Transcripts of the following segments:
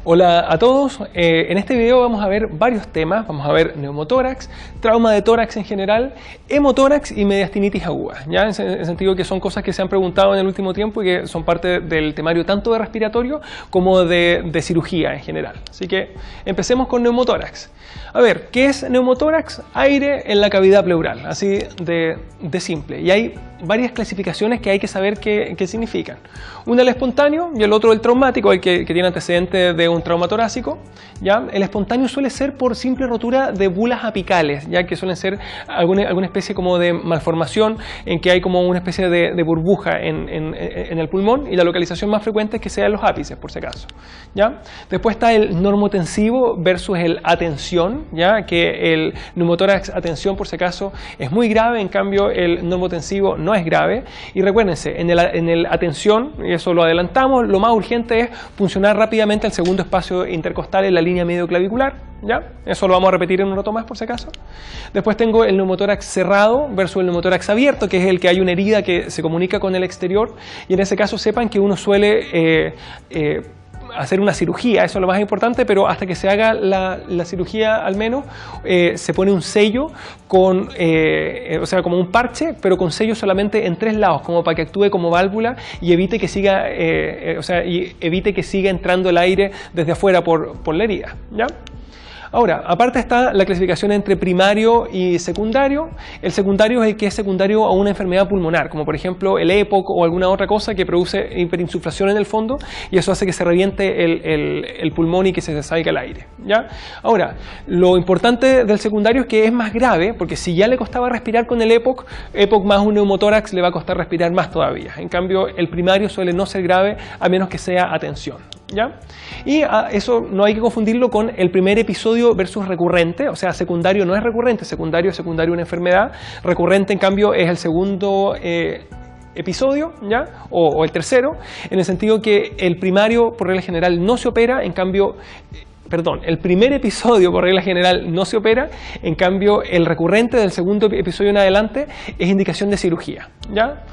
Hola a todos, en este video vamos a ver varios temas, vamos a ver neumotórax, trauma de tórax en general, hemotórax y mediastinitis aguda, ¿ya? En el sentido que son cosas que se han preguntado en el último tiempo y que son parte del temario tanto de respiratorio como de cirugía en general. Así que empecemos con neumotórax. A ver, ¿qué es neumotórax? Aire en la cavidad pleural, así de simple. Y hay varias clasificaciones que hay que saber qué significan. Una el espontáneo y el otro el traumático, el que tiene antecedentes de un trauma torácico. ¿Ya? El espontáneo suele ser por simple rotura de bulas apicales, ya que suelen ser alguna especie como de malformación en que hay como una especie de burbuja en el pulmón, y la localización más frecuente es que sea en los ápices, por si acaso. ¿Ya? Después está el normotensivo versus el atención, ya que el neumotórax atención, por si acaso, es muy grave, en cambio el normotensivo no es grave. Y recuérdense, en el atención, y eso lo adelantamos, lo más urgente es funcionar rápidamente el segundo espacio intercostal en la línea medioclavicular, ¿ya? Eso lo vamos a repetir en un rato más por si acaso. Después tengo el neumotórax cerrado versus el neumotórax abierto, que es el que hay una herida que se comunica con el exterior, y en ese caso sepan que uno suele hacer una cirugía, eso es lo más importante, pero hasta que se haga la cirugía al menos se pone un sello con, o sea, como un parche, pero con sello solamente en 3 lados, como para que actúe como válvula y evite que siga, evite que siga entrando el aire desde afuera por la herida, ¿ya? Ahora, aparte está la clasificación entre primario y secundario. El secundario es el que es secundario a una enfermedad pulmonar, como por ejemplo el EPOC o alguna otra cosa que produce hiperinsuflación en el fondo, y eso hace que se reviente el pulmón y que se salga el aire, ¿ya? Ahora, lo importante del secundario es que es más grave, porque si ya le costaba respirar con el EPOC más un neumotórax le va a costar respirar más todavía. En cambio, el primario suele no ser grave a menos que sea atención, ¿ya? Y eso no hay que confundirlo con el primer episodio versus recurrente, o sea, secundario no es recurrente, secundario es secundario una enfermedad, recurrente en cambio es el segundo episodio, ¿ya? O el tercero, en el sentido que el primario por regla general no se opera, en cambio, el primer episodio por regla general no se opera, en cambio el recurrente del segundo episodio en adelante es indicación de cirugía, ¿ya?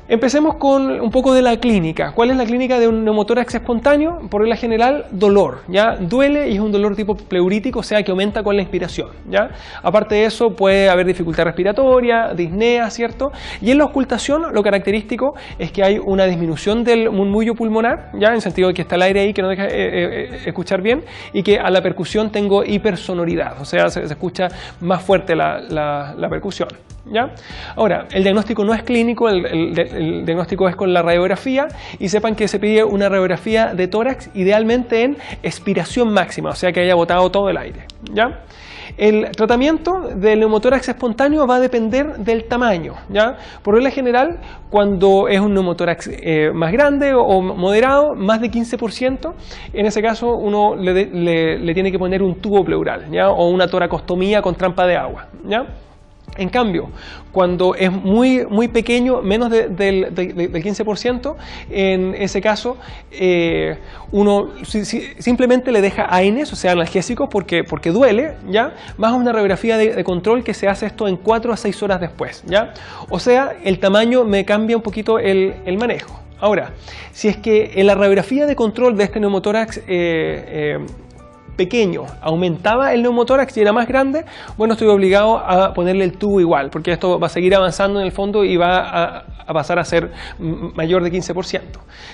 Empecemos con un poco de la clínica. ¿Cuál es la clínica de un neumotórax espontáneo? Por regla general, dolor, ¿ya? Duele y es un dolor tipo pleurítico, o sea que aumenta con la inspiración, ¿ya? Aparte de eso puede haber dificultad respiratoria, disnea, ¿cierto? Y en la ocultación lo característico es que hay una disminución del murmullo pulmonar, ¿ya? En sentido de que está el aire ahí que no deja escuchar bien, y que a la percusión tengo hipersonoridad, o sea, se escucha más fuerte la percusión, ¿ya? Ahora, el diagnóstico no es clínico, el diagnóstico es con la radiografía, y sepan que se pide una radiografía de tórax idealmente en expiración máxima, o sea que haya botado todo el aire, ¿ya? El tratamiento del neumotórax espontáneo va a depender del tamaño, ¿ya? Por regla general, cuando es un neumotórax más grande o moderado, más de 15%, en ese caso uno le tiene que poner un tubo pleural, ¿ya? O una toracostomía con trampa de agua, ¿ya? En cambio, cuando es muy pequeño, menos del 15%, en ese caso uno simplemente le deja AINES, o sea, analgésicos, porque duele, ¿ya? Más una radiografía de control que se hace esto en 4 a 6 horas después, ¿ya? O sea, el tamaño me cambia un poquito el manejo. Ahora, si es que en la radiografía de control de este neumotórax pequeño aumentaba el neumotórax y era más grande, bueno, estoy obligado a ponerle el tubo igual, porque esto va a seguir avanzando en el fondo y va a pasar a ser mayor de 15%.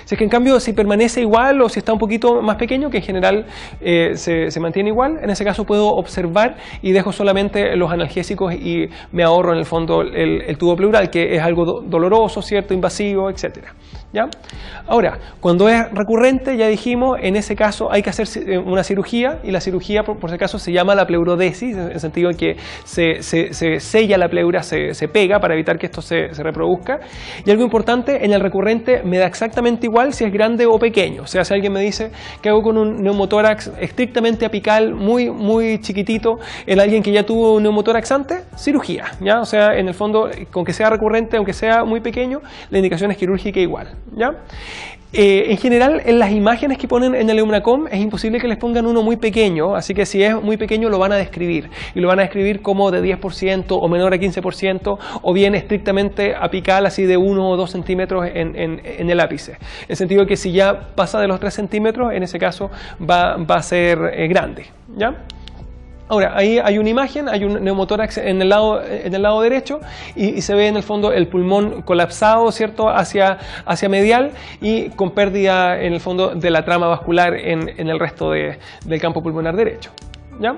Si es que en cambio si permanece igual o si está un poquito más pequeño, que en general se mantiene igual, en ese caso puedo observar y dejo solamente los analgésicos y me ahorro en el fondo el tubo pleural, que es algo doloroso, ¿cierto? Invasivo, etcétera, ¿ya? Ahora, cuando es recurrente, ya dijimos, en ese caso hay que hacer una cirugía, y la cirugía por si acaso se llama la pleurodesis, en el sentido en que se sella la pleura, se pega para evitar que esto se reproduzca. Y algo importante, en el recurrente me da exactamente igual si es grande o pequeño, o sea, si alguien me dice que hago con un neumotórax estrictamente apical, muy chiquitito, en alguien que ya tuvo un neumotórax antes, cirugía, ¿ya? O sea, en el fondo, con que sea recurrente, aunque sea muy pequeño, la indicación es quirúrgica igual, ¿ya? En general, en las imágenes que ponen en el EUMNACOM es imposible que les pongan uno muy pequeño, así que si es muy pequeño lo van a describir. Y lo van a describir como de 10% o menor a 15%, o bien estrictamente apical, así de 1 o 2 centímetros en el ápice. En el sentido de que si ya pasa de los 3 centímetros, en ese caso va a ser grande, ¿ya? Ahora, ahí hay una imagen, hay un neumotórax en el lado derecho y se ve en el fondo el pulmón colapsado, ¿cierto?, hacia medial y con pérdida en el fondo de la trama vascular en el resto del campo pulmonar derecho, ¿ya?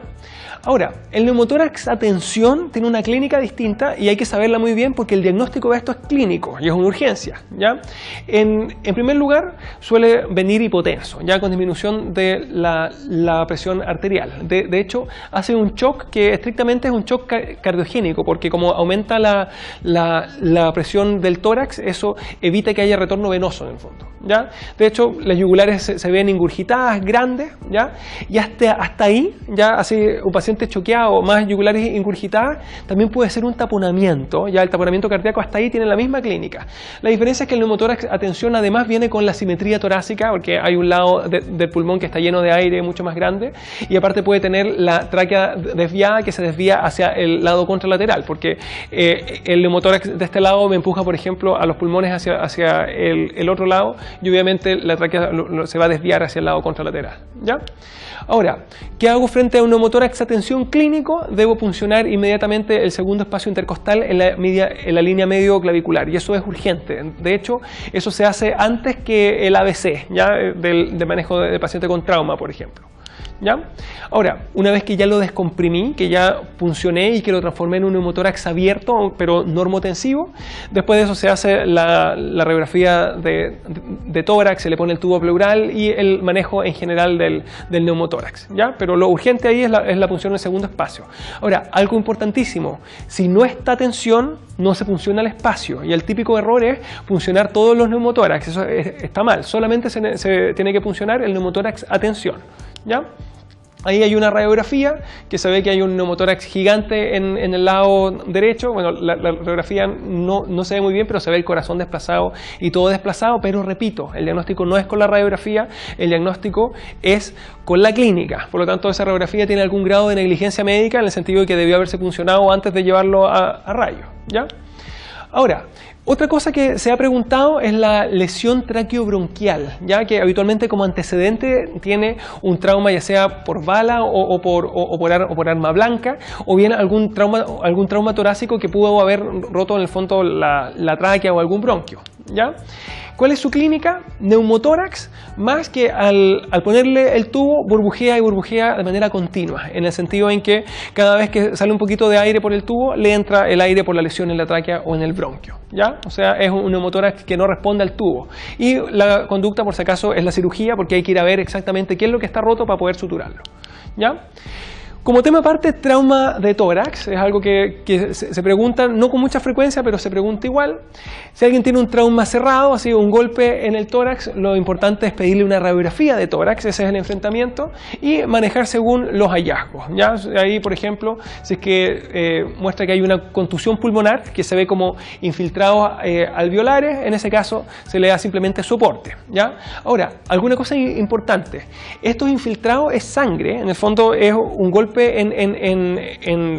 Ahora, el neumotórax a tensión tiene una clínica distinta y hay que saberla muy bien porque el diagnóstico de esto es clínico y es una urgencia, ¿ya? En primer lugar, suele venir hipotenso, ya con disminución de la presión arterial. De hecho, hace un shock que estrictamente es un shock cardiogénico porque como aumenta la presión del tórax, eso evita que haya retorno venoso en el fondo, ¿ya? De hecho, las yugulares se ven ingurgitadas, grandes, ¿ya? Y hasta ahí, ya así un paciente choqueado, más yugulares ingurgitadas, también puede ser un taponamiento, ya el taponamiento cardíaco hasta ahí tiene la misma clínica. La diferencia es que el neumotórax a tensión además viene con la simetría torácica, porque hay un lado del pulmón que está lleno de aire mucho más grande, y aparte puede tener la tráquea desviada que se desvía hacia el lado contralateral, porque el neumotórax de este lado me empuja, por ejemplo, a los pulmones hacia el otro lado, y obviamente la tráquea se va a desviar hacia el lado contralateral, ¿ya? Ahora, ¿qué hago frente a un neumotórax a tensión clínico? Debo puncionar inmediatamente el segundo espacio intercostal en la línea medio clavicular, y eso es urgente. De hecho, eso se hace antes que el ABC, ¿ya? Del manejo de paciente con trauma, por ejemplo, ¿ya? Ahora, una vez que ya lo descomprimí, que ya puncioné y que lo transformé en un neumotórax abierto, pero normotensivo, después de eso se hace la radiografía de tórax, se le pone el tubo pleural y el manejo en general del neumotórax, ¿ya? Pero lo urgente ahí es la punción del segundo espacio. Ahora, algo importantísimo, si no está tensión, no se punciona el espacio, y el típico error es puncionar todos los neumotórax. Eso está mal, solamente se tiene que puncionar el neumotórax a tensión, ¿ya? Ahí hay una radiografía que se ve que hay un neumotórax gigante en el lado derecho. Bueno, la radiografía no se ve muy bien, pero se ve el corazón desplazado y todo desplazado. Pero repito, el diagnóstico no es con la radiografía, el diagnóstico es con la clínica. Por lo tanto, esa radiografía tiene algún grado de negligencia médica en el sentido de que debió haberse puncionado antes de llevarlo a rayos, ¿ya? Ahora, otra cosa que se ha preguntado es la lesión traqueobronquial, ya que habitualmente como antecedente tiene un trauma ya sea por bala o por arma blanca, o bien algún trauma torácico que pudo haber roto en el fondo la tráquea o algún bronquio, ¿ya? ¿Cuál es su clínica? Neumotórax, más que al ponerle el tubo burbujea y burbujea de manera continua, en el sentido en que cada vez que sale un poquito de aire por el tubo, le entra el aire por la lesión en la tráquea o en el bronquio, ¿ya? O sea, es un neumotórax que no responde al tubo. Y la conducta, por si acaso, es la cirugía, porque hay que ir a ver exactamente qué es lo que está roto para poder suturarlo, ¿ya? Como tema aparte, trauma de tórax, es algo que se pregunta, no con mucha frecuencia, pero se pregunta igual. Si alguien tiene un trauma cerrado, así un golpe en el tórax, lo importante es pedirle una radiografía de tórax, ese es el enfrentamiento, y manejar según los hallazgos, ¿ya? Ahí, por ejemplo, si es que muestra que hay una contusión pulmonar, que se ve como infiltrados alveolares, en ese caso se le da simplemente soporte, ¿ya? Ahora, alguna cosa importante, estos infiltrados es sangre, en el fondo es un golpe en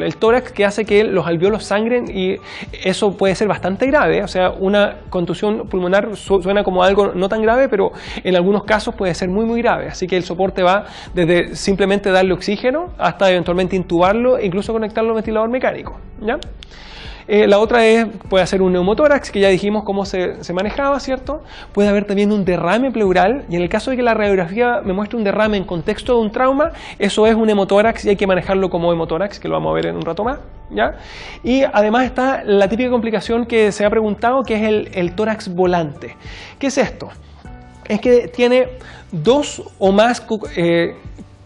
el tórax que hace que los alveolos sangren, y eso puede ser bastante grave. O sea, una contusión pulmonar suena como algo no tan grave, pero en algunos casos puede ser muy grave. Así que el soporte va desde simplemente darle oxígeno hasta eventualmente intubarlo e incluso conectarlo a un ventilador mecánico, ¿ya? La otra puede ser un neumotórax, que ya dijimos cómo se manejaba, ¿cierto? Puede haber también un derrame pleural, y en el caso de que la radiografía me muestre un derrame en contexto de un trauma, eso es un hemotórax y hay que manejarlo como hemotórax, que lo vamos a ver en un rato más, ¿ya? Y además está la típica complicación que se ha preguntado, que es el tórax volante. ¿Qué es esto? Es que tiene dos o más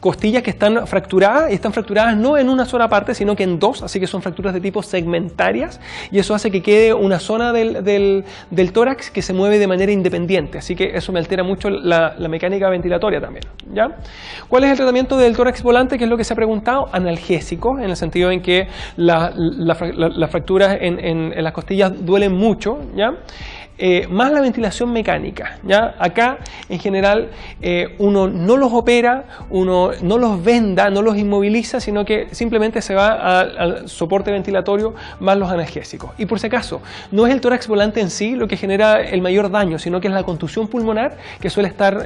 costillas que están fracturadas, y están fracturadas no en una sola parte, sino que en dos, así que son fracturas de tipo segmentarias, y eso hace que quede una zona del tórax que se mueve de manera independiente, así que eso me altera mucho la mecánica ventilatoria también, ¿ya? ¿Cuál es el tratamiento del tórax volante? Que es lo que se ha preguntado. Analgésico, en el sentido en que las fracturas en las costillas duelen mucho, ¿ya? más la ventilación mecánica, ¿ya? Acá, en general, uno no los opera, uno no los venda, no los inmoviliza, sino que simplemente se va al soporte ventilatorio más los analgésicos. Y por si acaso, no es el tórax volante en sí lo que genera el mayor daño, sino que es la contusión pulmonar que suele estar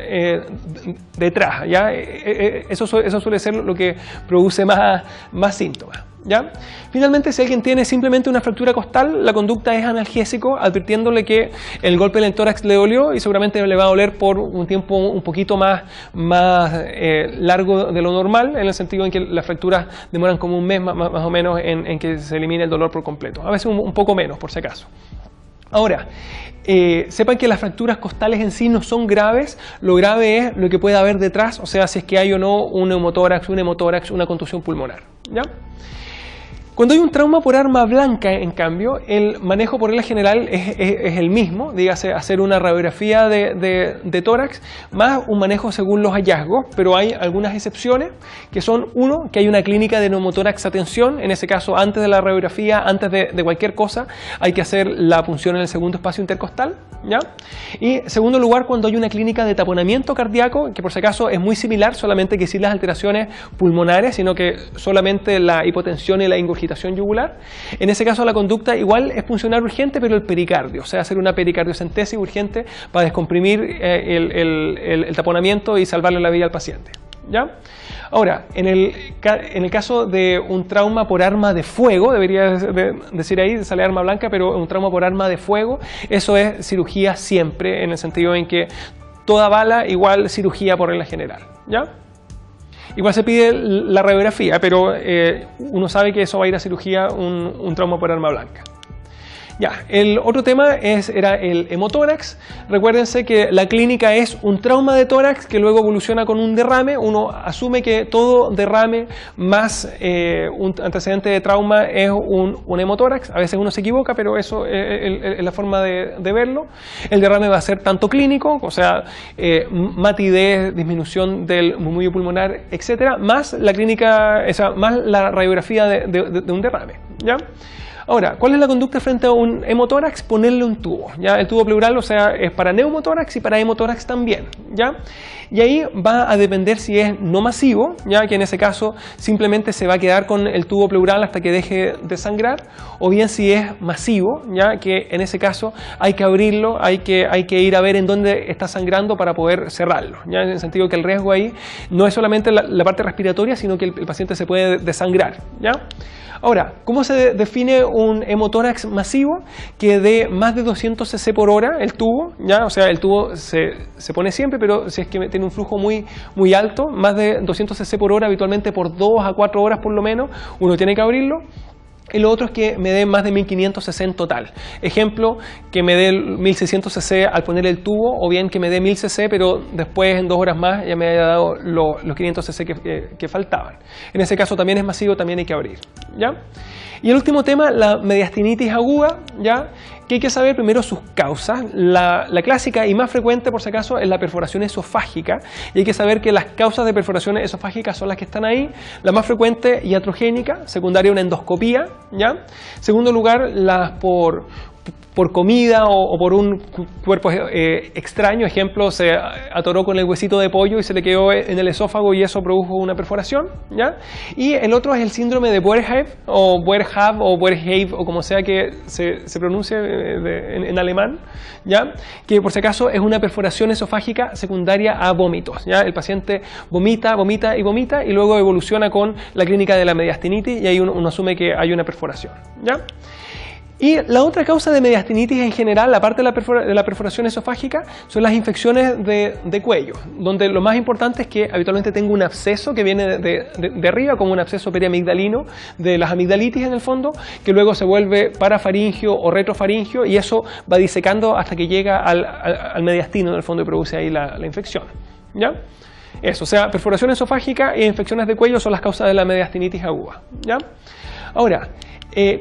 detrás, ¿ya? Eso suele ser lo que produce más síntomas, ¿ya? Finalmente, si alguien tiene simplemente una fractura costal, la conducta es analgésico, advirtiéndole que el golpe en el tórax le dolió y seguramente le va a doler por un tiempo un poquito más largo de lo normal, en el sentido en que las fracturas demoran como un mes más o menos en que se elimine el dolor por completo. A veces un poco menos, por si acaso. Ahora, sepan que las fracturas costales en sí no son graves, lo grave es lo que puede haber detrás, o sea, si es que hay o no un neumotórax, una contusión pulmonar, ¿ya? Cuando hay un trauma por arma blanca, en cambio, el manejo por regla general es el mismo, dígase hacer una radiografía de tórax, más un manejo según los hallazgos, pero hay algunas excepciones, que son, uno, que hay una clínica de neumotórax a tensión, en ese caso, antes de la radiografía, antes de cualquier cosa, hay que hacer la punción en el segundo espacio intercostal, ¿ya? Y, segundo lugar, cuando hay una clínica de taponamiento cardíaco, que por si acaso es muy similar, solamente que sin las alteraciones pulmonares, sino que solamente la hipotensión y la ingurgitación yugular. En ese caso la conducta igual es puncionar urgente, pero el pericardio, o sea, hacer una pericardiocentesis urgente para descomprimir el taponamiento y salvarle la vida al paciente, ¿ya? Ahora, en el caso de un trauma por arma de fuego, debería decir ahí, sale arma blanca, pero un trauma por arma de fuego, eso es cirugía siempre, en el sentido en que toda bala igual cirugía por regla general, ¿ya? Igual se pide la radiografía, pero uno sabe que eso va a ir a cirugía, un trauma por arma blanca. Ya, el otro tema era el hemotórax. Recuérdense que la clínica es un trauma de tórax que luego evoluciona con un derrame. Uno asume que todo derrame más un antecedente de trauma es un hemotórax. A veces uno se equivoca, pero eso es la forma de verlo. El derrame va a ser tanto clínico, o sea, matidez, disminución del murmullo pulmonar, etcétera, más la clínica, más la radiografía de un derrame, ¿ya? Ahora, ¿cuál es la conducta frente a un hemotórax? Ponerle un tubo, ¿ya? El tubo pleural, o sea, es para neumotórax y para hemotórax también, ¿ya? Y ahí va a depender si es no masivo, ¿ya? Que en ese caso simplemente se va a quedar con el tubo pleural hasta que deje de sangrar, o bien si es masivo, ¿ya? Que en ese caso hay que abrirlo, hay que ir a ver en dónde está sangrando para poder cerrarlo, ¿ya? En el sentido que el riesgo ahí no es solamente la parte respiratoria, sino que el paciente se puede desangrar, ¿ya? Ahora, ¿cómo se define un hemotórax masivo? Que dé más de 200 cc por hora el tubo, ¿ya? O sea, el tubo se pone siempre, pero si es que tiene un flujo muy alto, más de 200 cc por hora, habitualmente por 2 a 4 horas por lo menos, uno tiene que abrirlo. Y lo otro es que me dé más de 1500 cc en total. Ejemplo, que me dé 1600 cc al poner el tubo, o bien que me dé 1000 cc, pero después en 2 horas más ya me haya dado los 500 cc que faltaban. En ese caso también es masivo, también hay que abrir, ¿ya? Y el último tema, la mediastinitis aguda, ¿ya? Que hay que saber primero sus causas. La clásica y más frecuente, por si acaso, es la perforación esofágica. Y hay que saber que las causas de perforaciones esofágicas son las que están ahí. La más frecuente, iatrogénica, secundaria una endoscopía, ¿ya? Segundo lugar, las por comida o por un cuerpo extraño, ejemplo, se atoró con el huesito de pollo y se le quedó en el esófago y eso produjo una perforación, ¿ya? Y el otro es el síndrome de Boerhaave o Boerhaave o como sea que se pronuncie en alemán, ¿ya? Que por si acaso es una perforación esofágica secundaria a vómitos, ¿ya? El paciente vomita y luego evoluciona con la clínica de la mediastinitis y ahí uno asume que hay una perforación, ¿ya? Y la otra causa de mediastinitis en general, aparte de la perforación esofágica, son las infecciones de cuello, donde lo más importante es que habitualmente tengo un absceso que viene de arriba, como un absceso periamigdalino, de las amigdalitis en el fondo, que luego se vuelve parafaringio o retrofaringio y eso va disecando hasta que llega al mediastino en el fondo y produce ahí la infección, ¿ya? Eso, o sea, perforación esofágica e infecciones de cuello son las causas de la mediastinitis aguda, ¿ya? Ahora,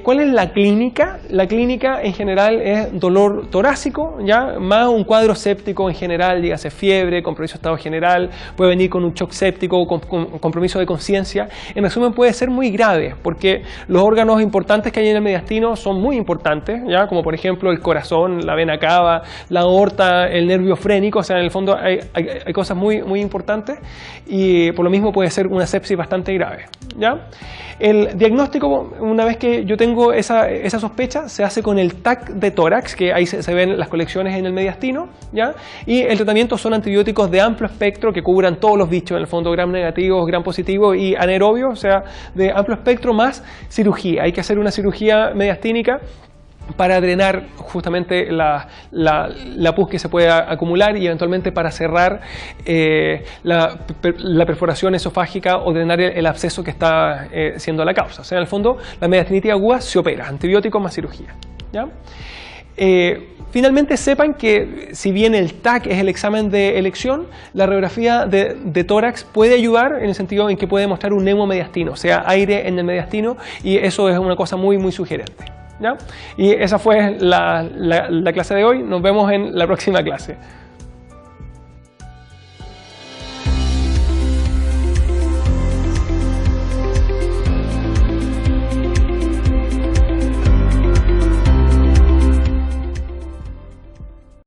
¿Cuál es la clínica? La clínica en general es dolor torácico, ¿ya? Más un cuadro séptico en general, dígase fiebre, compromiso de estado general, puede venir con un shock séptico, con compromiso de conciencia. En resumen, puede ser muy grave, porque los órganos importantes que hay en el mediastino son muy importantes, ¿ya? Como por ejemplo el corazón, la vena cava, la aorta, el nervio frénico, o sea, en el fondo hay cosas muy importantes y por lo mismo puede ser una sepsis bastante grave, ¿ya? El diagnóstico, una vez que yo tengo esa sospecha, se hace con el TAC de tórax, que ahí se ven las colecciones en el mediastino, ¿ya? Y el tratamiento son antibióticos de amplio espectro que cubran todos los bichos, en el fondo gram negativos, gram positivos y anaerobios, o sea, de amplio espectro más cirugía. Hay que hacer una cirugía mediastínica para drenar justamente la pus que se puede acumular y eventualmente para cerrar la perforación esofágica o drenar el absceso que está siendo la causa. O sea, en el fondo, la mediastinitis aguda se opera, antibióticos más cirugía, ¿ya? Finalmente sepan que si bien el TAC es el examen de elección, la radiografía de tórax puede ayudar en el sentido en que puede mostrar un neumomediastino, o sea, aire en el mediastino, y eso es una cosa muy sugerente, ¿ya? Y esa fue la clase de hoy. Nos vemos en la próxima clase.